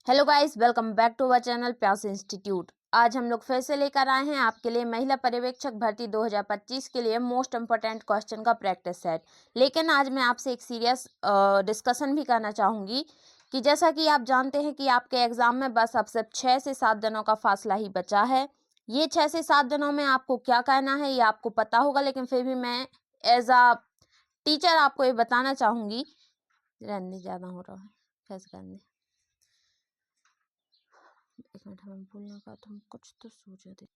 Hello guys, welcome back to our channel Pyaas Institute. आज हम लोग फिर से लेकर आए हैं आपके लिए महिला पर्यवेक्षक भर्ती 2025 के लिए मोस्ट इम्पोर्टेंट क्वेश्चन का प्रैक्टिस सेट। लेकिन आज मैं आपसे एक सीरियस डिस्कशन भी करना चाहूँगी कि जैसा कि आप जानते हैं कि आपके एग्ज़ाम में बस अब सिर्फ 6 से 7 दिनों का फासला ही बचा है। ये 6 से 7 दिनों में आपको क्या करना है ये आपको पता होगा, लेकिन फिर भी मैं एज अ टीचर आपको ये बताना चाहूँगी। रहने ज़्यादा हो रहा है, कैसे करने, एक मिनट, हमें बोलने का तो हम कुछ तो सोच दे।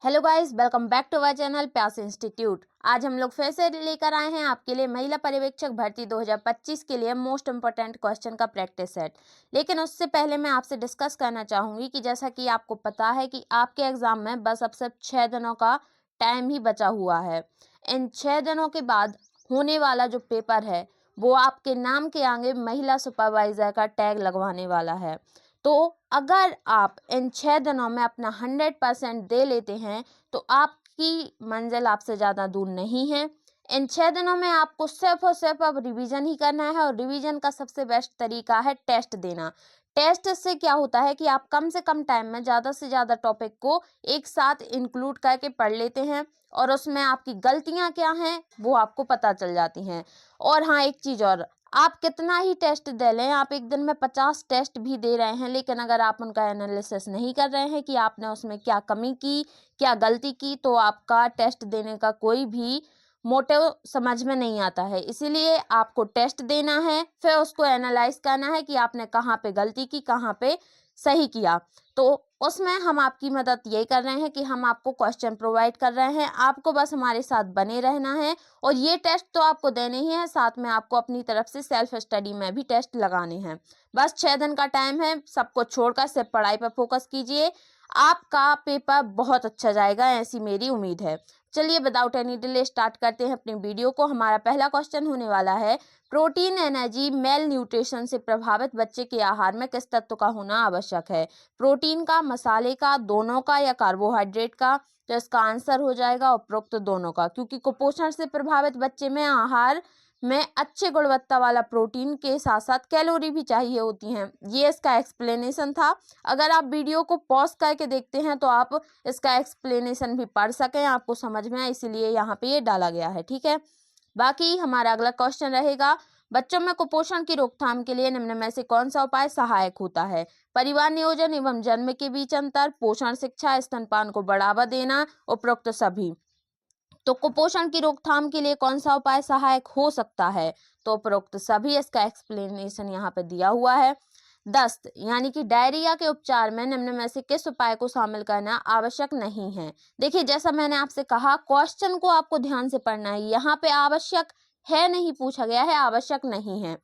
Hello guys, welcome back to our channel Pyaas Institute. आज हम लोग फिर से लेकर आए हैं आपके लिए महिला पर्यवेक्षक भर्ती 2025 के लिए मोस्ट इम्पोर्टेंट क्वेश्चन का प्रैक्टिस सेट। लेकिन उससे पहले मैं आपसे डिस्कस करना चाहूँगी कि जैसा कि आपको पता है कि आपके एग्ज़ाम में बस अब सिर्फ 6 दिनों का टाइम ही बचा हुआ है। इन 6 दिनों के बाद होने वाला जो पेपर है वो आपके नाम के आगे महिला सुपरवाइज़र का टैग लगवाने वाला है। तो अगर आप इन 6 दिनों में अपना 100% दे लेते हैं तो आपकी मंजिल आपसे ज़्यादा दूर नहीं है। इन 6 दिनों में आपको सिर्फ और सिर्फ अब रिवीजन ही करना है, और रिवीजन का सबसे बेस्ट तरीका है टेस्ट देना। टेस्ट से क्या होता है कि आप कम से कम टाइम में ज़्यादा से ज़्यादा टॉपिक को एक साथ इंक्लूड करके पढ़ लेते हैं, और उसमें आपकी गलतियाँ क्या हैं वो आपको पता चल जाती हैं। और हाँ, एक चीज़ और, आप कितना ही टेस्ट दे लें, आप एक दिन में 50 टेस्ट भी दे रहे हैं, लेकिन अगर आप उनका एनालिसिस नहीं कर रहे हैं कि आपने उसमें क्या कमी की, क्या गलती की, तो आपका टेस्ट देने का कोई भी मोटिव समझ में नहीं आता है। इसीलिए आपको टेस्ट देना है, फिर उसको एनालाइज करना है कि आपने कहाँ पे गलती की, कहाँ पे सही किया। तो उसमें हम आपकी मदद यही कर रहे हैं कि हम आपको क्वेश्चन प्रोवाइड कर रहे हैं, आपको बस हमारे साथ बने रहना है। और ये टेस्ट तो आपको देने ही है, साथ में आपको अपनी तरफ से सेल्फ स्टडी में भी टेस्ट लगाने हैं। बस 6 दिन का टाइम है, सबको छोड़कर सिर्फ पढ़ाई पर फोकस कीजिए। आपका पेपर बहुत अच्छा जाएगा, ऐसी मेरी उम्मीद है। चलिए विदाउट एनी डिले स्टार्ट करते हैं अपनी वीडियो को। हमारा पहला क्वेश्चन होने वाला है, प्रोटीन एनर्जी मेल न्यूट्रिशन से प्रभावित बच्चे के आहार में किस तत्व का होना आवश्यक है? प्रोटीन का, मसाले का, दोनों का, या कार्बोहाइड्रेट का? तो इसका आंसर हो जाएगा उपरोक्त दोनों का, क्योंकि कुपोषण से प्रभावित बच्चे में आहार में अच्छे गुणवत्ता वाला प्रोटीन के साथ साथ कैलोरी भी चाहिए होती हैं। ये इसका एक्सप्लेनेशन था। अगर आप वीडियो को पॉज करके देखते हैं तो आप इसका एक्सप्लेनेशन भी पढ़ सकें, आपको समझ में आए, इसीलिए यहाँ पे ये डाला गया है। ठीक है, बाकी हमारा अगला क्वेश्चन रहेगा, बच्चों में कुपोषण की रोकथाम के लिए निम्न में से कौन सा उपाय सहायक होता है? परिवार नियोजन एवं जन्म के बीच अंतर, पोषण शिक्षा, स्तनपान को बढ़ावा देना, उपरोक्त सभी। तो कुपोषण की रोकथाम के लिए कौन सा उपाय सहायक हो सकता है? तो उपरोक्त सभी। इसका एक्सप्लेनेशन यहाँ पे दिया हुआ है। दस्त यानी कि डायरिया के उपचार में निम्न में से किस उपाय को शामिल करना आवश्यक नहीं है? देखिए, जैसा मैंने आपसे कहा, क्वेश्चन को आपको ध्यान से पढ़ना है। यहाँ पे आवश्यक है नहीं पूछा गया है, आवश्यक नहीं है।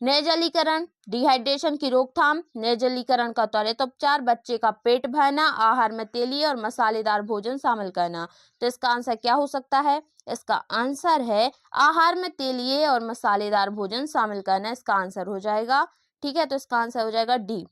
निर्जलीकरण, डिहाइड्रेशन की रोकथाम, निर्जलीकरण का त्वरित उपचार, बच्चे का पेट भरना, आहार में तेलीय और मसालेदार भोजन शामिल करना। तो इसका आंसर क्या हो सकता है? इसका आंसर है आहार में तेलीय और मसालेदार भोजन शामिल करना, इसका आंसर हो जाएगा। ठीक है, तो इसका आंसर हो जाएगा डी।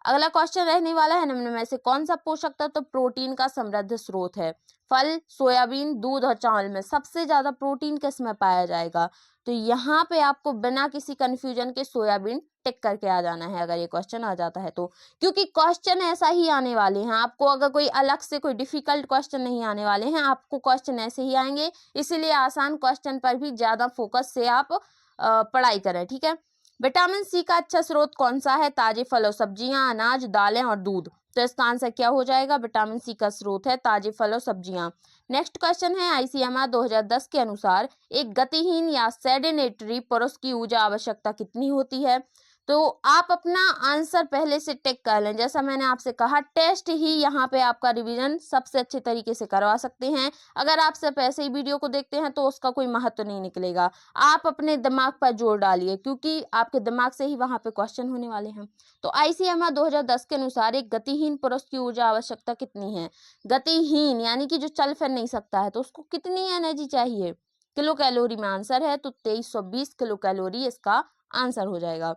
अगला क्वेश्चन रहने वाला है, निम्न में से कौन सा पोषक तत्व प्रोटीन का समृद्ध स्रोत है? फल, सोयाबीन, दूध और चावल में सबसे ज्यादा प्रोटीन किस में पाया जाएगा? तो यहाँ पे आपको बिना किसी कंफ्यूजन के सोयाबीन टिक करके आ जाना है अगर ये क्वेश्चन आ जाता है तो, क्योंकि क्वेश्चन ऐसा ही आने वाले हैं। आपको अगर कोई अलग से कोई डिफिकल्ट क्वेश्चन नहीं आने वाले हैं, आपको क्वेश्चन ऐसे ही आएंगे। इसीलिए आसान क्वेश्चन पर भी ज्यादा फोकस से आप पढ़ाई करें। ठीक है, विटामिन सी का अच्छा स्रोत कौन सा है? ताजे फल और सब्जियां, अनाज, दालें और दूध। तो इसका आंसर क्या हो जाएगा? विटामिन सी का स्रोत है ताजे फल और सब्जियां। नेक्स्ट क्वेश्चन है, आईसीएमआर 2010 के अनुसार एक गतिहीन या सेडेनेटरी पुरुष की ऊर्जा आवश्यकता कितनी होती है? तो आप अपना आंसर पहले से टिक कर लें। जैसा मैंने आपसे कहा, टेस्ट ही यहाँ पे आपका रिवीजन सबसे अच्छे तरीके से करवा सकते हैं। अगर आप सिर्फ ऐसे ही वीडियो को देखते हैं तो उसका कोई महत्व नहीं निकलेगा। आप अपने दिमाग पर जोर डालिए, क्योंकि आपके दिमाग से ही वहां पे क्वेश्चन होने वाले हैं। तो आईसीएमआर 2010 के अनुसार एक गतिहीन पुरुष की ऊर्जा आवश्यकता कितनी है? गतिहीन यानी कि जो चल फिर नहीं सकता है, तो उसको कितनी एनर्जी चाहिए? किलो कैलोरी में आंसर है, तो 2320 किलो कैलोरी इसका आंसर हो जाएगा।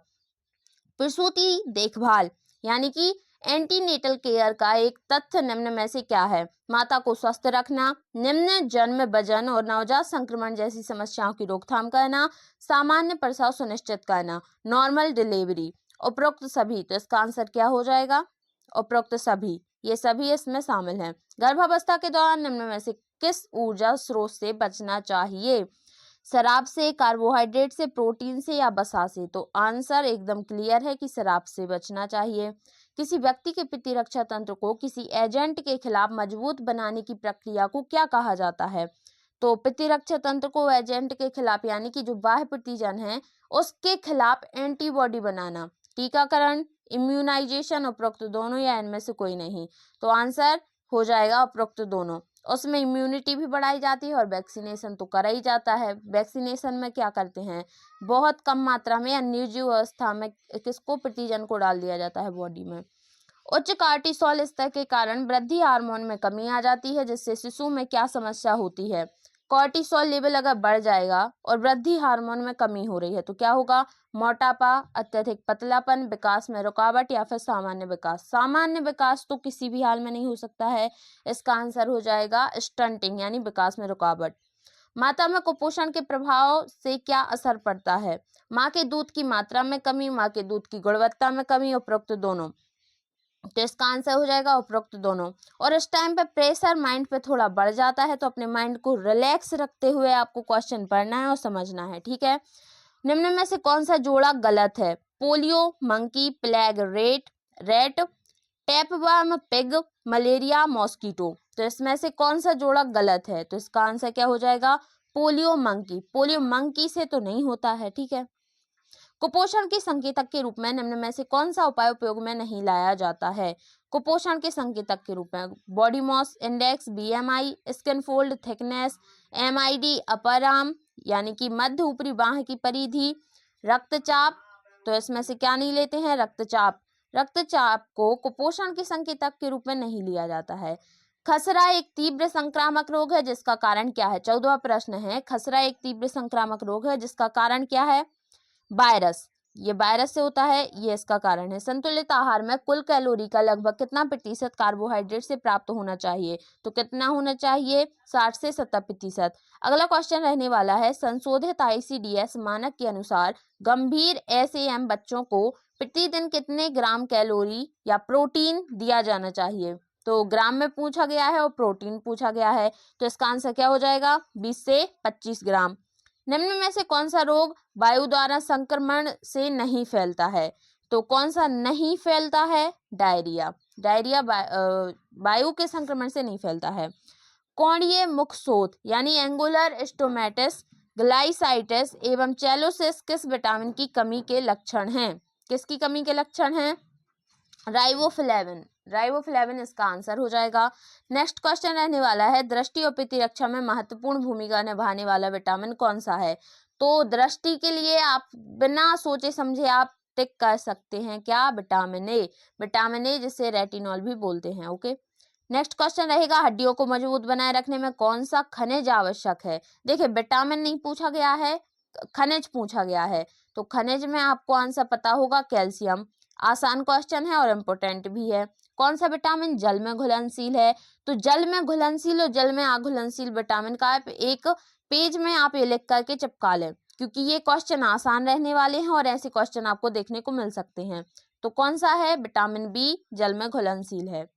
प्रसूति देखभाल यानी कि एंटीनेटल केयर का एक तथ्य निम्न में से क्या है? माता को स्वस्थ रखना, निम्न जन्म, वजन और नवजात संक्रमण जैसी समस्याओं की रोकथाम करना, सामान्य प्रसव सुनिश्चित करना, नॉर्मल डिलीवरी। उपरोक्त सभी, तो इसका आंसर क्या हो जाएगा? उपरोक्त सभी, ये सभी इसमें शामिल हैं। गर्भावस्था के दौरान निम्न में से किस ऊर्जा स्रोत से बचना चाहिए? शराब से, कार्बोहाइड्रेट से, प्रोटीन से या वसा से? तो आंसर एकदम क्लियर है कि शराब से बचना चाहिए। किसी व्यक्ति के प्रतिरक्षा तंत्र को किसी एजेंट के खिलाफ मजबूत बनाने की प्रक्रिया को क्या कहा जाता है? तो प्रतिरक्षा तंत्र को एजेंट के खिलाफ यानी कि जो बाह्य प्रतिजन है उसके खिलाफ एंटीबॉडी बनाना, टीकाकरण, इम्यूनाइजेशन, उपरोक्त दोनों या इनमें से कोई नहीं? तो आंसर हो जाएगा उपरोक्त दोनों। उसमें इम्यूनिटी भी बढ़ाई जाती है और वैक्सीनेशन तो करा ही जाता है। वैक्सीनेशन में क्या करते हैं, बहुत कम मात्रा में या निर्जीव अवस्था में किसको, प्रतिजन को डाल दिया जाता है बॉडी में। उच्च कार्टिसोल स्तर के कारण वृद्धि हार्मोन में कमी आ जाती है, जिससे शिशु में क्या समस्या होती है? कॉर्टिसोल लेवल अगर बढ़ जाएगा और वृद्धि हार्मोन में कमी हो रही है तो क्या होगा? मोटापा, अत्यधिक पतलापन, विकास में रुकावट या फिर सामान्य विकास? सामान्य विकास तो किसी भी हाल में नहीं हो सकता है, इसका आंसर हो जाएगा स्टंटिंग यानी विकास में रुकावट। माता में कुपोषण के प्रभाव से क्या असर पड़ता है? माँ के दूध की मात्रा में कमी, माँ के दूध की गुणवत्ता में कमी, उपरोक्त दोनों? तो इसका आंसर हो जाएगा उपरोक्त दोनों। और इस टाइम पे प्रेशर माइंड पे थोड़ा बढ़ जाता है, तो अपने माइंड को रिलैक्स रखते हुए आपको क्वेश्चन पढ़ना है और समझना है, ठीक है। निम्न में से कौन सा जोड़ा गलत है? Polio, monkey, plague, rate, tapeworm, pig, malaria, mosquito? तो इसमें से कौन सा जोड़ा गलत है? तो इसका आंसर क्या हो जाएगा? Polio monkey. पोलियो मंकी से तो नहीं होता है, ठीक है। कुपोषण के संकेतक के रूप में निम्न में से कौन सा उपाय उपयोग में नहीं लाया जाता है? कुपोषण के संकेतक के रूप में body mass index, BMI, skin fold thickness, MID, upper arm यानी कि मध्य ऊपरी बाह की परिधि, रक्तचाप? तो इसमें से क्या नहीं लेते हैं? रक्तचाप। रक्तचाप को कुपोषण के संकेतक के रूप में नहीं लिया जाता है। खसरा एक तीव्र संक्रामक रोग है, जिसका कारण क्या है? 14वां प्रश्न है, खसरा एक तीव्र संक्रामक रोग है जिसका कारण क्या है? वायरस। ये वायरस से होता है, ये इसका कारण है। संतुलित आहार में कुल कैलोरी का लगभग कितना प्रतिशत कार्बोहाइड्रेट से प्राप्त होना चाहिए? तो कितना होना चाहिए? 60 से 70%। अगला क्वेश्चन रहने वाला है, संशोधित आईसीडीएस मानक के अनुसार गंभीर एसएएम बच्चों को प्रतिदिन कितने ग्राम कैलोरी या प्रोटीन दिया जाना चाहिए? तो ग्राम में पूछा गया है और प्रोटीन पूछा गया है, तो इसका आंसर क्या हो जाएगा? 20 से 25 ग्राम। निम्न में से कौन सा रोग वायु द्वारा संक्रमण से नहीं फैलता है? तो कौन सा नहीं फैलता है? डायरिया। डायरिया वायु के संक्रमण से नहीं फैलता है। कोणीय मुखशोथ यानी एंगुलर स्टोमेटिस, ग्लाइसाइटिस एवं चेलोसिस किस विटामिन की कमी के लक्षण हैं? किसकी कमी के लक्षण हैं? राइबोफ्लेविन। राइबोफ्लेविन इसका आंसर हो जाएगा। नेक्स्ट क्वेश्चन रहने वाला है, दृष्टि और प्रतिरक्षा में महत्वपूर्ण भूमिका निभाने वाला विटामिन कौन सा है? तो दृष्टि के लिए आप बिना सोचे समझे आप टिक कर सकते हैं, क्या? Vitamin A. विटामिन ए जिसे रेटिनॉल भी बोलते हैं, ओके। नेक्स्ट क्वेश्चन रहेगा, हड्डियों को मजबूत बनाए रखने में कौन सा खनिज आवश्यक है? देखिए विटामिन नहीं पूछा गया है, खनिज पूछा गया है, तो खनिज में आपको आंसर पता होगा, कैल्शियम। आसान क्वेश्चन है और इम्पोर्टेंट भी है। कौन सा विटामिन जल में घुलनशील है? तो जल में घुलनशील और जल में अघुलनशील विटामिन का एक पेज में आप ये लिख करके चिपका लें, क्योंकि ये क्वेश्चन आसान रहने वाले हैं और ऐसे क्वेश्चन आपको देखने को मिल सकते हैं। तो कौन सा है? विटामिन बी जल में घुलनशील है।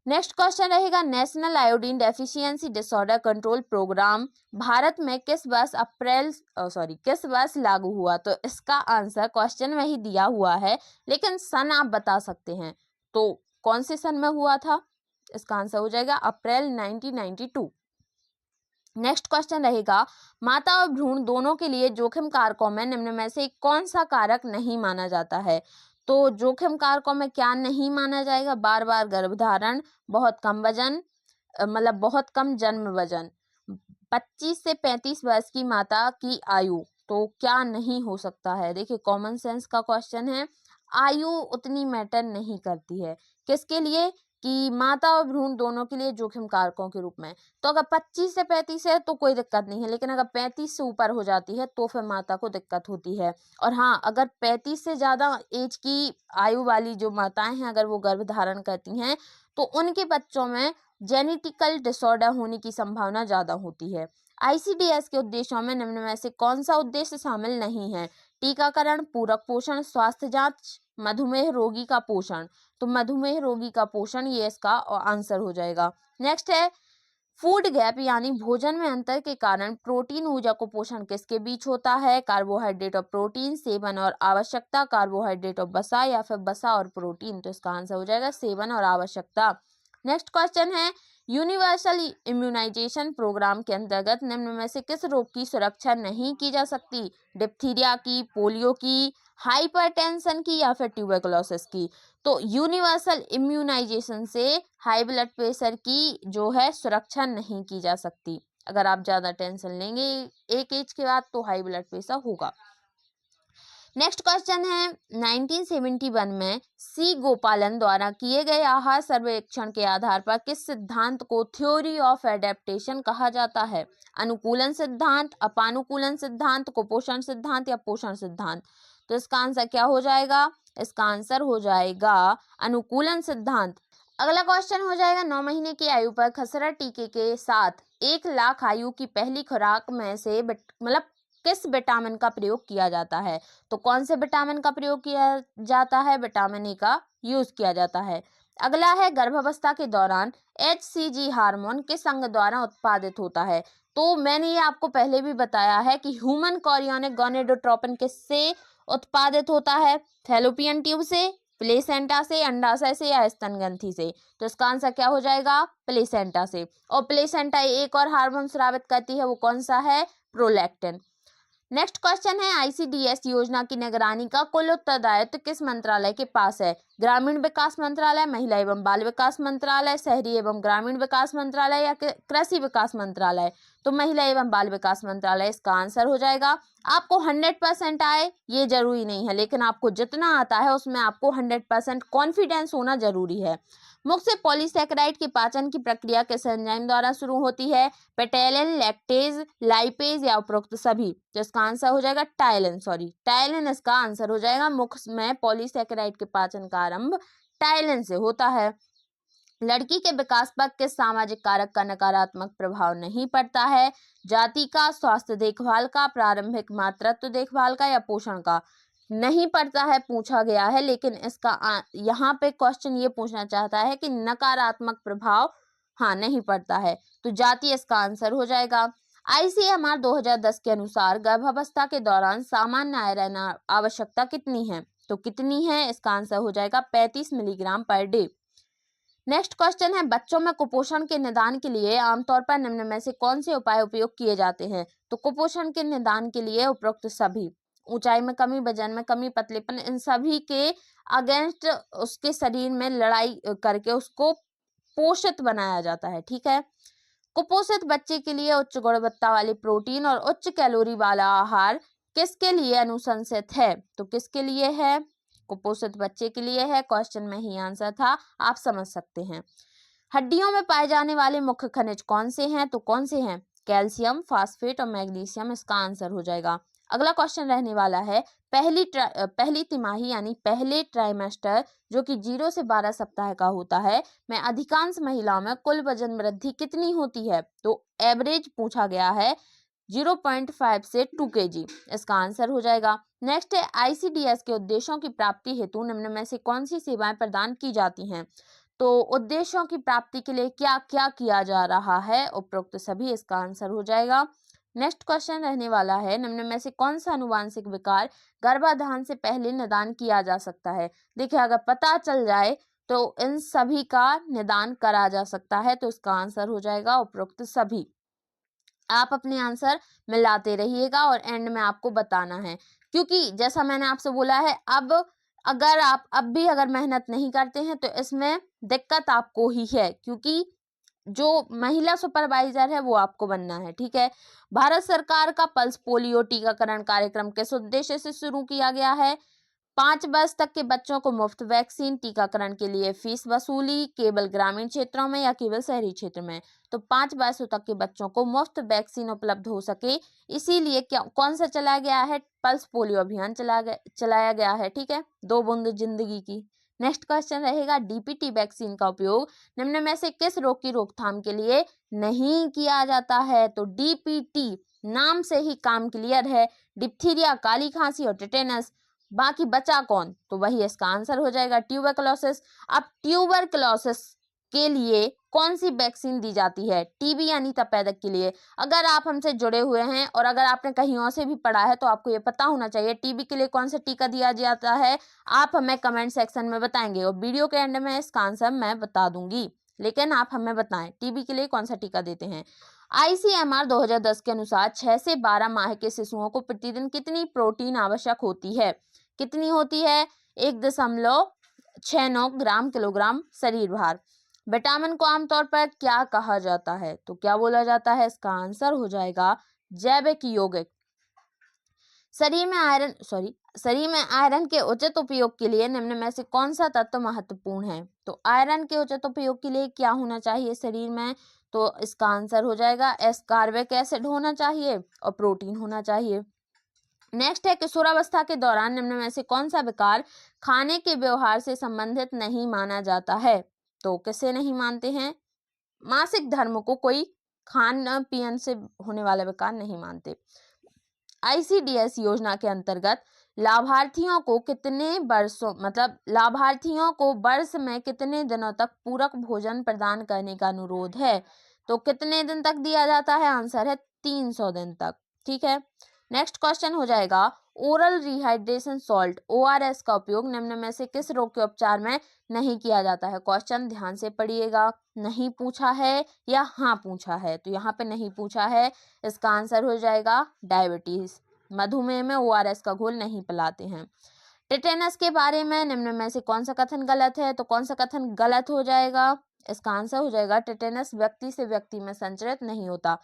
नेक्स्ट क्वेश्चन रहेगा, national iodine deficiency disorder control programme Bharat में किस वर्ष लागू हुआ? तो इसका आंसर क्वेश्चन में ही दिया हुआ है, लेकिन सन आप बता सकते हैं, तो कौन से सन में हुआ था? इसका आंसर हो जाएगा अप्रैल 1992। नेक्स्ट क्वेश्चन रहेगा, माता और भ्रूण दोनों के लिए जोखिम कारकों में निम्न में से कौन सा कारक नहीं माना जाता है? तो जोखिम कारकों में क्या नहीं माना जाएगा? बार बार गर्भधारण, बहुत कम वजन, मतलब बहुत कम जन्म वजन, 25 से 35 वर्ष की माता की आयु, तो क्या नहीं हो सकता है? देखिए कॉमन सेंस का क्वेश्चन है, आयु उतनी मैटर नहीं करती है किसके लिए? कि माता और भ्रूण दोनों के लिए जोखिम कारकों के रूप में। तो अगर 25 से 35 है तो कोई दिक्कत नहीं है, लेकिन अगर 35 से ऊपर हो जाती है तो फिर माता को दिक्कत होती है। और हाँ, अगर 35 से ज़्यादा एज की आयु वाली जो माताएं हैं अगर वो गर्भधारण करती हैं तो उनके बच्चों में जेनेटिकल डिसऑर्डर होने की संभावना ज़्यादा होती है। आईसीडीएस के उद्देश्यों में निम्न में से कौन सा उद्देश्य शामिल नहीं है? टीकाकरण, पूरक पोषण, स्वास्थ्य जांच, मधुमेह रोगी का पोषण। तो मधुमेह रोगी का पोषण ये इसका आंसर हो जाएगा। नेक्स्ट है फूड गैप यानी भोजन में अंतर के कारण प्रोटीन ऊर्जा को पोषण किसके बीच होता है? कार्बोहाइड्रेट और प्रोटीन, सेवन और आवश्यकता, कार्बोहाइड्रेट और वसा, या फिर वसा और प्रोटीन। तो इसका आंसर हो जाएगा सेवन और आवश्यकता। नेक्स्ट क्वेश्चन है यूनिवर्सल इम्यूनाइजेशन प्रोग्राम के अंतर्गत निम्न में से किस रोग की सुरक्षा नहीं की जा सकती? डिप्थीरिया की, पोलियो की, हाइपरटेंशन की, या फिर ट्यूबरकुलोसिस की। तो यूनिवर्सल इम्यूनाइजेशन से हाई ब्लड प्रेशर की जो है सुरक्षा नहीं की जा सकती। अगर आप ज्यादा टेंशन लेंगे एक एज के बाद तो हाई ब्लड प्रेशर होगा। नेक्स्ट क्वेश्चन है 1971 में सी गोपालन द्वारा किए गए आहार सर्वेक्षण के आधार पर किस सिद्धांत को थ्योरी ऑफ एडेप्टेशन कहा जाता है? अनुकूलन सिद्धांत, अपानुकूलन सिद्धांत, कुपोषण सिद्धांत, या पोषण सिद्धांत। तो इसका आंसर क्या हो जाएगा? इसका आंसर हो जाएगा अनुकूलन सिद्धांत। अगला क्वेश्चन हो जाएगा 9 महीने की आयु पर खसरा टीके के साथ 1 लाख आयु की पहली खुराक में से मतलब किस विटामिन का प्रयोग किया जाता है? तो कौन से विटामिन का प्रयोग किया जाता है? विटामिन ए का यूज किया जाता है। अगला है गर्भावस्था के दौरान HCG हार्मोन किस अंग द्वारा उत्पादित होता है? तो मैंने ये आपको पहले भी बताया है कि ह्यूमन कोरियोनिक गोनेडोट्रोपिन किससे उत्पादित होता है? फैलोपियन ट्यूब से, प्लेसेंटा से, अंडाशय से, या स्तन ग्रंथि से। तो इसका आंसर क्या हो जाएगा? प्लेसेंटा से। और प्लेसेंटा एक और हार्मोन स्रावित करती है, वो कौन सा है? प्रोलैक्टिन। नेक्स्ट क्वेश्चन है ICDS योजना की निगरानी का कुल उत्तरदायित्व किस मंत्रालय के पास है? ग्रामीण विकास मंत्रालय, महिला एवं बाल विकास मंत्रालय, शहरी एवं ग्रामीण विकास मंत्रालय, या कृषि विकास मंत्रालय। तो महिला एवं बाल विकास मंत्रालय इसका आंसर हो जाएगा। आपको 100% आए ये जरूरी नहीं है, लेकिन आपको जितना आता है उसमें आपको 100% कॉन्फिडेंस होना जरूरी है। मुख से पॉलीसैकेराइड के पाचन की प्रक्रिया किस एंजाइम द्वारा शुरू होती है? पेटेलिन, लैक्टेज, लाइपेज, या उपरोक्त सभी। तो इसका आंसर हो जाएगा टाइलिन इसका आंसर हो जाएगा। मुख में पॉलीसैकेराइड के पाचन का आरंभ टाइलिन से होता है। लड़की के विकास पर किस सामाजिक कारक का नकारात्मक प्रभाव नहीं पड़ता है? जाति का, स्वास्थ्य देखभाल का, प्रारंभिक मातृत्व देखभाल का, या पोषण का। नहीं पड़ता है पूछा गया है, लेकिन इसका यहाँ पे क्वेश्चन ये पूछना चाहता है कि नकारात्मक प्रभाव हाँ नहीं पड़ता है, तो जाति इसका आंसर हो जाएगा। ICMR 2010 के अनुसार गर्भावस्था के दौरान सामान्य आयरन आवश्यकता कितनी है? तो कितनी है? इसका आंसर हो जाएगा 35 milligram per day. Next question है बच्चों में कुपोषण के निदान के लिए आमतौर पर निम्न में से कौन से उपाय उपयोग किए जाते हैं? तो कुपोषण के निदान के लिए उपरोक्त सभी। ऊंचाई में कमी, वजन में कमी, पतलेपन, इन सभी के अगेंस्ट उसके शरीर में लड़ाई करके उसको पोषित बनाया जाता है। ठीक है। कुपोषित बच्चे के लिए उच्च गुणवत्ता वाली प्रोटीन और उच्च कैलोरी वाला आहार किसके लिए अनुशंसित है? तो किसके लिए है? कुपोषित बच्चे के लिए है। क्वेश्चन में ही आंसर था, आप समझ सकते हैं। हड्डियों में पाए जाने वाले मुख्य खनिज कौन से हैं? तो कौन से हैं? कैल्शियम, फास्फेट और मैग्नीशियम इसका आंसर हो जाएगा। अगला क्वेश्चन रहने वाला है पहली तिमाही यानी पहले ट्राइमेस्टर जो कि 0 से 12 सप्ताह का होता है में अधिकांश महिलाओं में कुल वजन वृद्धि कितनी होती है? तो एवरेज पूछा गया है 0.5 से 2 kg, इसका आंसर हो जाएगा। नेक्स्ट है ICDS के उद्देश्यों की प्राप्ति हेतु निम्न में से कौन सी सेवाएं प्रदान की जाती हैं? तो उद्देश्यों की प्राप्ति के लिए क्या क्या किया जा रहा है? उपरोक्त सभी, इसका आंसर हो जाएगा। नेक्स्ट क्वेश्चन रहने वाला है निम्न में से कौन सा अनुवांशिक विकार गर्भाधान से पहले निदान किया जा सकता है? देखिए अगर पता चल जाए तो इन सभी का निदान करा जा सकता है, तो इसका आंसर हो जाएगा उपरोक्त सभी। आप अपने आंसर मिलाते रहिएगा और एंड में आपको बताना है, क्योंकि जैसा मैंने आपसे बोला है अब अगर आप अब भी अगर मेहनत नहीं करते हैं तो इसमें दिक्कत आपको ही है, क्योंकि जो महिला सुपरवाइजर है वो आपको बनना है। ठीक है। भारत सरकार का पल्स पोलियो टीकाकरण कार्यक्रम किस उद्देश्य से शुरू किया गया है? 5 वर्ष तक के बच्चों को मुफ्त वैक्सीन टीकाकरण के लिए फीस वसूली केवल ग्रामीण क्षेत्रों में या केवल शहरी क्षेत्र में? तो 5 वर्षों तक के बच्चों को मुफ्त वैक्सीन उपलब्ध हो सके, इसीलिए क्या कौन सा चलाया गया है? पल्स पोलियो अभियान चलाया गया है। ठीक है। 2 बूंद जिंदगी की। नेक्स्ट क्वेश्चन रहेगा DPT वैक्सीन का उपयोग निम्न में से किस रोग की रोकथाम के लिए नहीं किया जाता है? तो DPT नाम से ही काम क्लियर है, डिप्थीरिया, काली खांसी और टिटेनस। बाकी बचा कौन, तो वही इसका आंसर हो जाएगा ट्यूबरकुलोसिस। अब ट्यूबरकुलोसिस के लिए कौन सी वैक्सीन दी जाती है, टीबी यानी तपेदिक के लिए। अगर आप हमसे जुड़े हुए हैं और अगर आपने कहीं और से भी पढ़ा है तो आपको ये पता होना चाहिए टीबी के लिए कौन सा टीका दिया जाता है। आप हमें कमेंट सेक्शन में बताएंगे और वीडियो के एंड में इसका आंसर मैं बता दूंगी, लेकिन आप हमें बताएं टीबी के लिए कौन सा टीका देते हैं। ICMR 2010 के अनुसार 6 से 12 माह के शिशुओं को प्रतिदिन कितनी प्रोटीन आवश्यक होती है, कितनी होती है, 1.69 ग्राम किलोग्राम शरीर भार। विटामिन को आमतौर पर क्या कहा जाता है, तो क्या बोला जाता है, इसका आंसर हो जाएगा जैविक यौगिक। शरीर में आयरन के उचित उपयोग के लिए निम्न में से कौन सा तत्व महत्वपूर्ण है, तो आयरन के उचित उपयोग के लिए क्या होना चाहिए शरीर में, तो इसका आंसर हो जाएगा एस्कॉर्बिक एसिड होना चाहिए और प्रोटीन होना चाहिए। नेक्स्ट है किशोरावस्था के दौरान निम्न में से कौन सा विकार खाने के व्यवहार से संबंधित नहीं माना जाता है, तो किसे नहीं मानते हैं, मासिक धर्म को कोई खान पीन से होने वाला विकार नहीं मानते। ICDS योजना के अंतर्गत लाभार्थियों को वर्ष में कितने दिनों तक पूरक भोजन प्रदान करने का अनुरोध है, तो कितने दिन तक दिया जाता है, आंसर है 300 दिन तक। ठीक है, नेक्स्ट क्वेश्चन हो जाएगा ओरल रिहाइड्रेशन सॉल्ट ORS का उपयोग निम्न में से किस रोग के उपचार में नहीं किया जाता है। क्वेश्चन ध्यान से पढ़िएगा, नहीं पूछा है या हाँ पूछा है, तो यहाँ पे नहीं पूछा है, इसका आंसर हो जाएगा डायबिटीज। मधुमेह में ORS का घोल नहीं पिलाते हैं। टिटेनस के बारे में निम्न में से कौन सा कथन गलत है, तो कौन सा कथन गलत हो जाएगा, इसका आंसर हो जाएगा टिटेनस व्यक्ति से व्यक्ति में संचरित नहीं होता।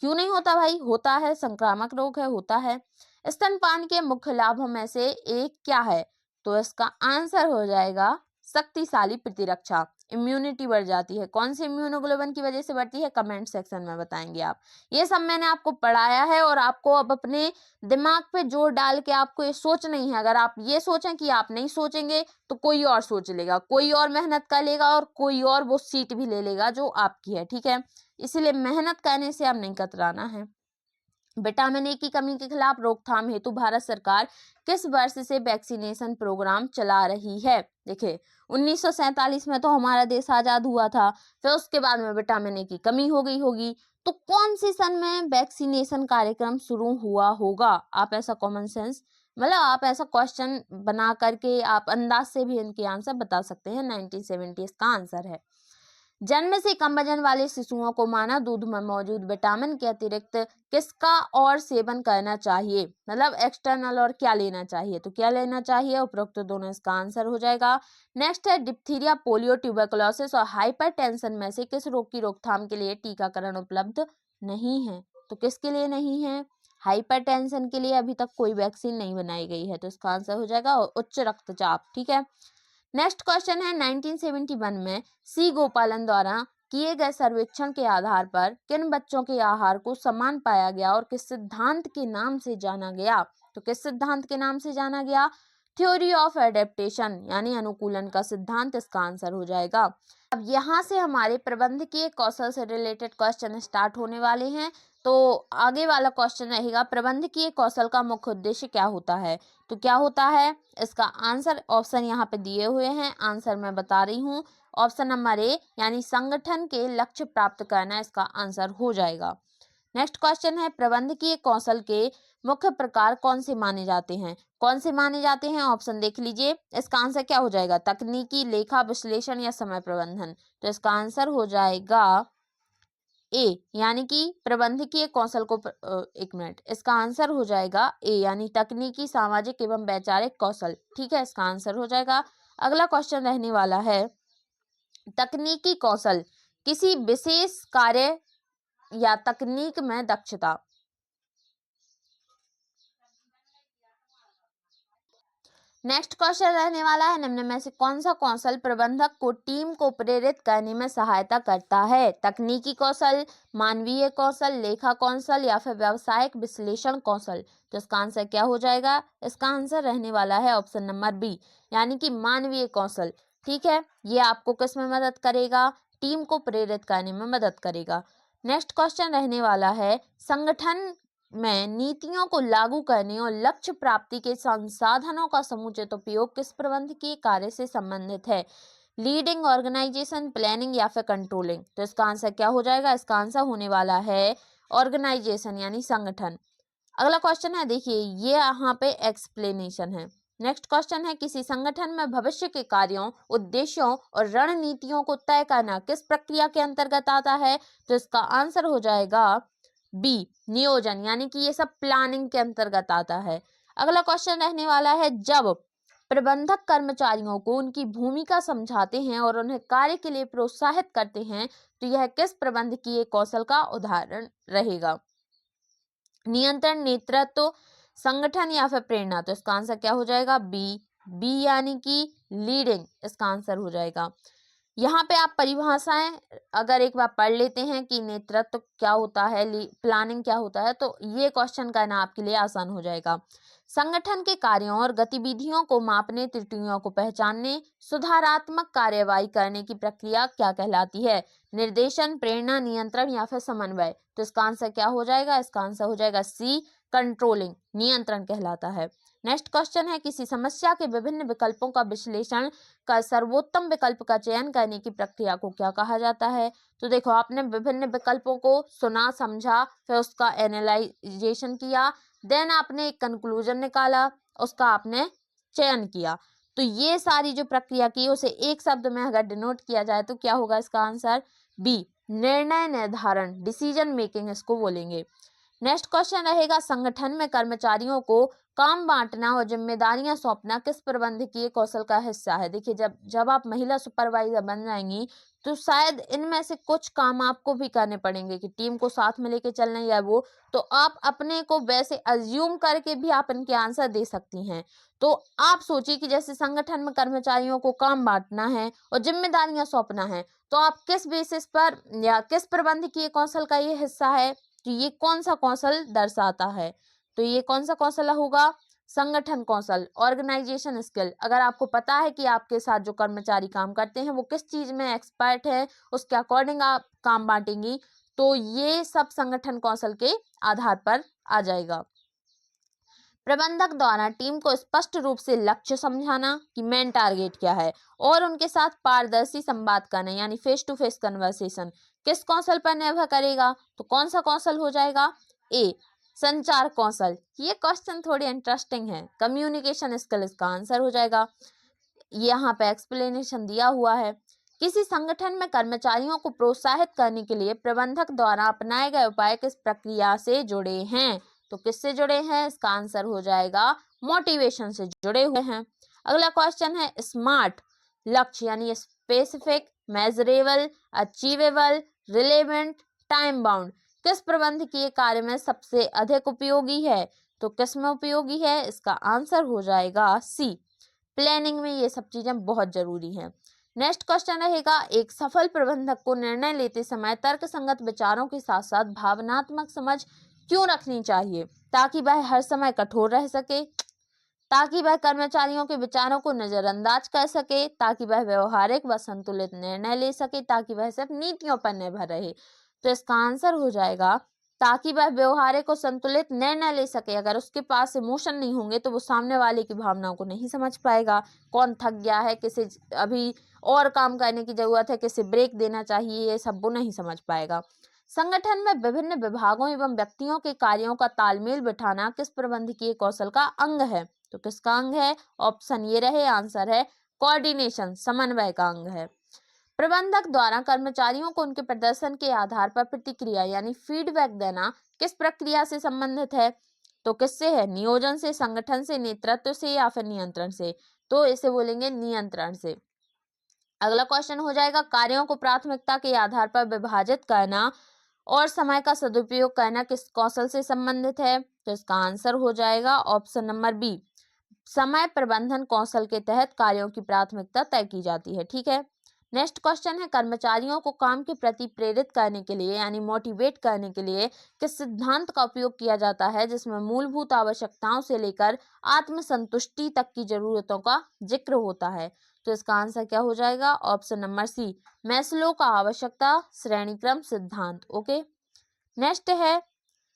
क्यों नहीं होता भाई, होता है, संक्रामक रोग है, होता है। स्तनपान के मुख्य लाभों में से एक क्या है, तो इसका आंसर हो जाएगा शक्तिशाली प्रतिरक्षा, इम्यूनिटी बढ़ जाती है। कौन सी इम्यूनोग्लोबिन की वजह से बढ़ती है, कमेंट सेक्शन में बताएंगे आप। ये सब मैंने आपको पढ़ाया है और आपको अब अपने दिमाग पे जोर डाल के आपको ये सोच नहीं है। अगर आप ये सोचें कि आप नहीं सोचेंगे तो कोई और सोच लेगा, कोई और मेहनत कर लेगा और कोई और वो सीट भी ले लेगा जो आपकी है। ठीक है, इसलिए मेहनत करने से अब नहीं कतराना है। विटामिन ए की कमी के खिलाफ रोकथाम हेतु भारत सरकार किस वर्ष से वैक्सीनेशन प्रोग्राम चला रही है। देखिए 1947 में तो हमारा देश आजाद हुआ था, फिर उसके बाद में विटामिन ए की कमी हो गई होगी, तो कौन सी सन में वैक्सीनेशन कार्यक्रम शुरू हुआ होगा। आप ऐसा कॉमन सेंस आप ऐसा क्वेश्चन बना करके आप अंदाज से भी इनके आंसर बता सकते हैं। 1970 इसका आंसर है। जन्म से कम वजन वाले शिशुओं को मानव दूध में मौजूद विटामिन के अतिरिक्त किसका और सेवन करना चाहिए, एक्सटर्नल और क्या लेना चाहिए, तो क्या लेना चाहिए, उपरोक्त दोनों इसका आंसर हो जाएगा। नेक्स्ट है डिप्थीरिया, पोलियो, ट्यूबरकुलोसिस और हाइपरटेंशन में से किस रोग की रोकथाम के लिए टीकाकरण उपलब्ध नहीं है, तो किसके लिए नहीं है, हाइपरटेंशन के लिए अभी तक कोई वैक्सीन नहीं बनाई गई है, तो इसका आंसर हो जाएगा उच्च रक्तचाप। ठीक है, नेक्स्ट क्वेश्चन है 1971 में सी गोपालन द्वारा किए गए सर्वेक्षण के आधार पर किन बच्चों के आहार को समान पाया गया और किस सिद्धांत के नाम से जाना गया, तो किस सिद्धांत के नाम से जाना गया, थ्योरी ऑफ एडेप्टेशन यानी अनुकूलन का सिद्धांत, इसका आंसर हो जाएगा। अब यहाँ से हमारे प्रबंधकीय कौशल से रिलेटेड क्वेश्चन स्टार्ट होने वाले हैं। तो आगे वाला क्वेश्चन रहेगा प्रबंधकीय कौशल का मुख्य उद्देश्य क्या होता है, तो क्या होता है, इसका आंसर ऑप्शन यहाँ पे दिए हुए हैं, आंसर मैं बता रही हूँ। ऑप्शन नंबर ए यानी संगठन के लक्ष्य प्राप्त करना, इसका आंसर हो जाएगा। नेक्स्ट क्वेश्चन है प्रबंधकीय कौशल के मुख्य प्रकार कौन से माने जाते हैं, कौन से माने जाते हैं, ऑप्शन देख लीजिए। इसका आंसर क्या हो जाएगा, तकनीकी, लेखा विश्लेषण या समय प्रबंधन, तो इसका आंसर हो जाएगा ए यानी कि प्रबंधकीय कौशल को एक मिनट, इसका आंसर हो जाएगा ए यानी तकनीकी, सामाजिक एवं वैचारिक कौशल। ठीक है, इसका आंसर हो जाएगा। अगला क्वेश्चन रहने वाला है तकनीकी कौशल किसी विशेष कार्य या तकनीक में दक्षता। नेक्स्ट क्वेश्चन रहने वाला है निम्न में से कौन सा कौशल प्रबंधक को टीम को प्रेरित करने में सहायता करता है, तकनीकी कौशल, मानवीय कौशल, लेखा कौशल या फिर व्यावसायिक विश्लेषण कौशल, तो इसका आंसर क्या हो जाएगा, इसका आंसर रहने वाला है ऑप्शन नंबर बी यानी कि मानवीय कौशल। ठीक है, ये आपको किस में मदद करेगा, टीम को प्रेरित करने में मदद करेगा। नेक्स्ट क्वेश्चन रहने वाला है संगठन में नीतियों को लागू करने और लक्ष्य प्राप्ति के संसाधनों का समुचित उपयोग किस प्रबंधकीय कार्य से संबंधित है? लीडिंग, ऑर्गेनाइजेशन, प्लानिंग या फिर कंट्रोलिंग? तो इसका आंसर क्या हो जाएगा? इसका आंसर होने वाला है ऑर्गेनाइजेशन यानी संगठन। अगला क्वेश्चन है, देखिए ये यहाँ पे एक्सप्लेनेशन है। नेक्स्ट क्वेश्चन है, किसी संगठन में भविष्य के कार्यों, उद्देश्यों और रणनीतियों को तय करना किस प्रक्रिया के अंतर्गत आता है? तो इसका आंसर हो जाएगा बी, नियोजन, यानी कि ये सब प्लानिंग के अंतर्गत आता है। अगला क्वेश्चन रहने वाला है, जब प्रबंधक कर्मचारियों को उनकी भूमिका समझाते हैं और उन्हें कार्य के लिए प्रोत्साहित करते हैं तो यह किस प्रबंधकीय कौशल का उदाहरण रहेगा? नियंत्रण, नेतृत्व, संगठन या फिर प्रेरणा? तो इसका आंसर क्या हो जाएगा? बी यानी कि लीडिंग इसका आंसर हो जाएगा। यहाँ पे आप परिभाषाएं अगर एक बार पढ़ लेते हैं कि नेतृत्व क्या होता है, प्लानिंग क्या होता है, तो ये क्वेश्चन करना आपके लिए आसान हो जाएगा। संगठन के कार्यों और गतिविधियों को मापने, त्रुटियों को पहचानने, सुधारात्मक कार्यवाही करने की प्रक्रिया क्या कहलाती है? निर्देशन, प्रेरणा, नियंत्रण या फिर समन्वय? तो इसका आंसर क्या हो जाएगा? इसका आंसर हो जाएगा सी, कंट्रोलिंग, नियंत्रण कहलाता है। नेक्स्ट क्वेश्चन है, किसी समस्या के विभिन्न विकल्पों का विश्लेषण कर सर्वोत्तम विकल्प का चयन करने की प्रक्रिया को क्या कहा जाता है? तो देखो, आपने विभिन्न विकल्पों को सुना, समझा, फिर उसका एनालाइजेशन किया, देन आपने एक कंक्लूजन निकाला, उसका आपने चयन किया। तो ये सारी जो प्रक्रिया की उसे एक शब्द में अगर डिनोट किया जाए तो क्या होगा? इसका आंसर बी, निर्णय निर्धारण, डिसीजन मेकिंग इसको बोलेंगे। नेक्स्ट क्वेश्चन रहेगा, संगठन में कर्मचारियों को काम बांटना और जिम्मेदारियां सौंपना किस प्रबंधकीय कौशल का हिस्सा है? देखिए, जब आप महिला सुपरवाइजर बन जाएंगी तो शायद इनमें से कुछ काम आपको भी करने पड़ेंगे कि टीम को साथ में लेके चलना या वो, तो आप अपने को वैसे अज्यूम करके भी आप इनके आंसर दे सकती हैं। तो आप सोचिए कि जैसे संगठन में कर्मचारियों को काम बांटना है और जिम्मेदारियां सौंपना है, तो आप किस बेसिस पर या किस प्रबंधकीय कौशल का ये हिस्सा है? तो ये कौन सा कौशल दर्शाता है? तो ये कौन सा कौशल होगा? संगठन कौशल, ऑर्गेनाइजेशन स्किल। अगर आपको पता है कि आपके साथ जो कर्मचारी काम करते हैं वो किस चीज में एक्सपर्ट है, उसके अकॉर्डिंग आप काम बांटेंगी, तो ये सब संगठन कौशल के आधार पर आ जाएगा। प्रबंधक द्वारा टीम को स्पष्ट रूप से लक्ष्य समझाना कि मेन टारगेट क्या है और उनके साथ पारदर्शी संवाद करना यानी फेस टू फेस कन्वर्सेशन किस कौशल पर निर्भर करेगा? तो कौन सा कौशल हो जाएगा? ए, संचार कौशल। ये क्वेश्चन थोड़ी इंटरेस्टिंग है। कम्युनिकेशन स्किल इसका आंसर हो जाएगा। यहाँ पे एक्सप्लेनेशन दिया हुआ है। किसी संगठन में कर्मचारियों को प्रोत्साहित करने के लिए प्रबंधक द्वारा अपनाए गए उपाय किस प्रक्रिया से जुड़े हैं? तो किससे जुड़े हैं? इसका आंसर हो जाएगा मोटिवेशन से जुड़े हुए हैं। अगला क्वेश्चन है, स्मार्ट लक्ष्य यानी specific, measurable, achievable, relevant, time bound किस प्रबंधकीय कार्य में सबसे अधिक उपयोगी है? तो किस में उपयोगी है? इसका आंसर हो जाएगा सी, प्लानिंग में ये सब चीजें बहुत जरूरी हैं। नेक्स्ट क्वेश्चन रहेगा, एक सफल प्रबंधक को निर्णय लेते समय तर्कसंगत विचारों के साथ साथ भावनात्मक समझ क्यों रखनी चाहिए? ताकि वह हर समय कठोर रह सके, ताकि वह कर्मचारियों के विचारों को नजरअंदाज कर सके, ताकि वह व्यवहारिक व संतुलित निर्णय ले सके, ताकि वह सिर्फ नीतियों पर निर्भर रहे। तो इसका आंसर हो जाएगा ताकि वह व्यवहारिक और संतुलित निर्णय ले सके। अगर उसके पास इमोशन नहीं होंगे तो वो सामने वाले की भावनाओं को नहीं समझ पाएगा। कौन थक गया है, किसे अभी और काम करने की जरूरत है, किसे ब्रेक देना चाहिए, ये सब वो नहीं समझ पाएगा। संगठन में विभिन्न विभागों एवं व्यक्तियों के कार्यों का तालमेल बिठाना किस प्रबंधकीय कौशल का अंग है? तो किसका अंग है? ऑप्शन ये रहे, आंसर है कोऑर्डिनेशन, समन्वय का अंग है। प्रबंधक द्वारा कर्मचारियों को उनके प्रदर्शन के आधार पर प्रतिक्रिया यानी फीडबैक देना किस प्रक्रिया से संबंधित है? तो किससे है? नियोजन से, संगठन से, नेतृत्व से या फिर नियंत्रण से? तो इसे बोलेंगे नियंत्रण से। अगला क्वेश्चन हो जाएगा, कार्यों को प्राथमिकता के आधार पर विभाजित करना और समय का सदुपयोग करना किस कौशल से संबंधित है? तो इसका आंसर हो जाएगा ऑप्शन नंबर बी, समय प्रबंधन कौशल के तहत कार्यों की प्राथमिकता तय की जाती है। ठीक है। नेक्स्ट क्वेश्चन है, कर्मचारियों को काम के प्रति प्रेरित करने के लिए यानी मोटिवेट करने के लिए किस सिद्धांत का उपयोग किया जाता है जिसमें मूलभूत आवश्यकताओं से लेकर आत्मसंतुष्टि तक की जरूरतों का जिक्र होता है? तो इसका आंसर क्या हो जाएगा? ऑप्शन नंबर सी, मैस्लो का आवश्यकता श्रेणीक्रम सिद्धांत। ओके। नेक्स्ट है,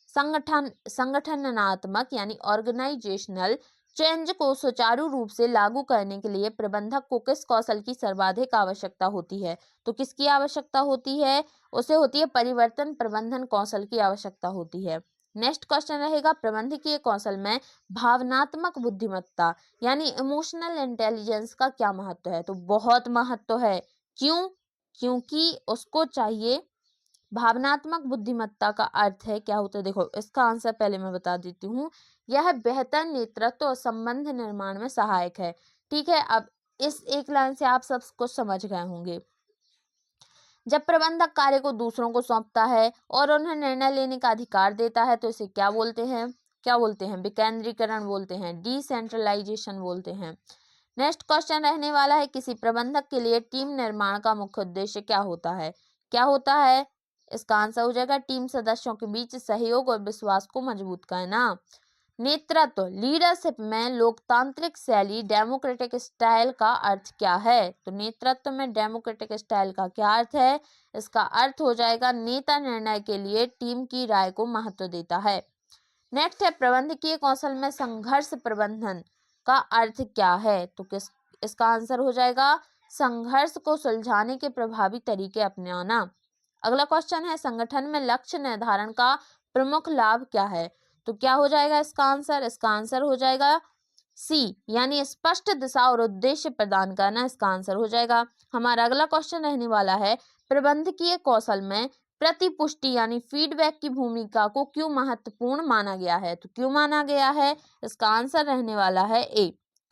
संगठनात्मक यानी ऑर्गेनाइजेशनल चेंज को सुचारू रूप से लागू करने के लिए प्रबंधक को किस कौशल की सर्वाधिक आवश्यकता होती है? तो किसकी आवश्यकता होती है? उसे होती है परिवर्तन प्रबंधन कौशल की आवश्यकता होती है। नेक्स्ट क्वेश्चन रहेगा, प्रबंधकीय कौशल में भावनात्मक बुद्धिमत्ता यानी इमोशनल इंटेलिजेंस का क्या महत्व है? तो बहुत महत्व है। क्यों? क्योंकि उसको चाहिए। भावनात्मक बुद्धिमत्ता का अर्थ है क्या होता है? देखो, इसका आंसर पहले मैं बता देती हूँ। यह बेहतर नेतृत्व और संबंध निर्माण में सहायक है। ठीक है, अब इस एक लाइन से आप सब कुछ समझ गए होंगे। जब प्रबंधक कार्य को दूसरों को सौंपता है और उन्हें निर्णय लेने का अधिकार देता है तो इसे क्या बोलते हैं? क्या बोलते हैं? विकेंद्रीकरण बोलते हैं, डिसेंट्रलाइजेशन बोलते हैं। नेक्स्ट क्वेश्चन रहने वाला है, किसी प्रबंधक के लिए टीम निर्माण का मुख्य उद्देश्य क्या होता है? क्या होता है? इसका आंसर हो जाएगा टीम सदस्यों के बीच सहयोग और विश्वास को मजबूत करना। नेतृत्व, लीडरशिप में लोकतांत्रिक शैली डेमोक्रेटिक स्टाइल का अर्थ क्या है? तो नेतृत्व में डेमोक्रेटिक स्टाइल का क्या अर्थ है? इसका अर्थ हो जाएगा नेता निर्णय के लिए टीम की राय को महत्व देता है। नेक्स्ट है, प्रबंधकीय कौशल में संघर्ष प्रबंधन का अर्थ क्या है? तो इसका आंसर हो जाएगा संघर्ष को सुलझाने के प्रभावी तरीके अपनाना। अगला क्वेश्चन है, संगठन में लक्ष्य निर्धारण का प्रमुख लाभ क्या है? तो क्या हो जाएगा इसका आंसर? इसका आंसर हो जाएगा सी, यानी स्पष्ट दिशा और उद्देश्य प्रदान करना। इसका आंसर हो जाएगा। हमारा अगला क्वेश्चन रहने वाला है, प्रबंधकीय कौशल में प्रतिपुष्टि यानी फीडबैक की भूमिका को क्यों महत्वपूर्ण माना गया है? तो क्यों माना गया है? इसका आंसर रहने वाला है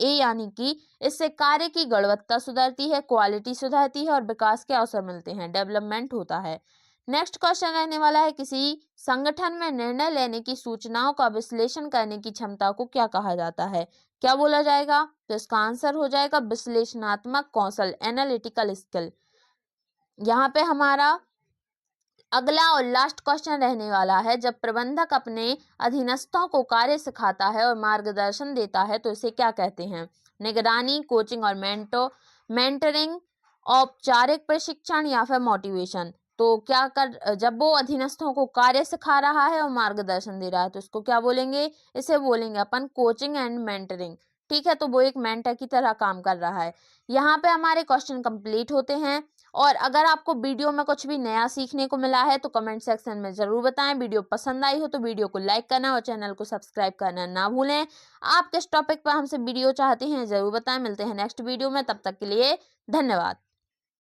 ए यानी कि इससे कार्य की गुणवत्ता सुधरती है, क्वालिटी सुधरती है और विकास के अवसर मिलते हैं, डेवलपमेंट होता है। नेक्स्ट क्वेश्चन रहने वाला है, किसी संगठन में निर्णय लेने की सूचनाओं का विश्लेषण करने की क्षमता को क्या कहा जाता है? क्या बोला जाएगा? तो इसका आंसर हो जाएगा विश्लेषणात्मक कौशल, एनालिटिकल स्किल। यहाँ पे हमारा अगला और लास्ट क्वेश्चन रहने वाला है, जब प्रबंधक अपने अधीनस्थों को कार्य सिखाता है और मार्गदर्शन देता है तो इसे क्या कहते हैं? निगरानी, कोचिंग और मेंटरिंग, औपचारिक प्रशिक्षण या फिर मोटिवेशन। तो जब वो अधीनस्थों को कार्य सिखा रहा है और मार्गदर्शन दे रहा है तो इसको क्या बोलेंगे? इसे बोलेंगे अपन कोचिंग एंड मेंटरिंग। ठीक है, तो वो एक मेंटर की तरह काम कर रहा है। यहाँ पे हमारे क्वेश्चन कंप्लीट होते हैं। और अगर आपको वीडियो में कुछ भी नया सीखने को मिला है तो कमेंट सेक्शन में जरूर बताएं। वीडियो पसंद आई हो तो वीडियो को लाइक करना और चैनल को सब्सक्राइब करना ना भूलें। आप किस टॉपिक पर हमसे वीडियो चाहते हैं जरूर बताएं। मिलते हैं नेक्स्ट वीडियो में, तब तक के लिए धन्यवाद।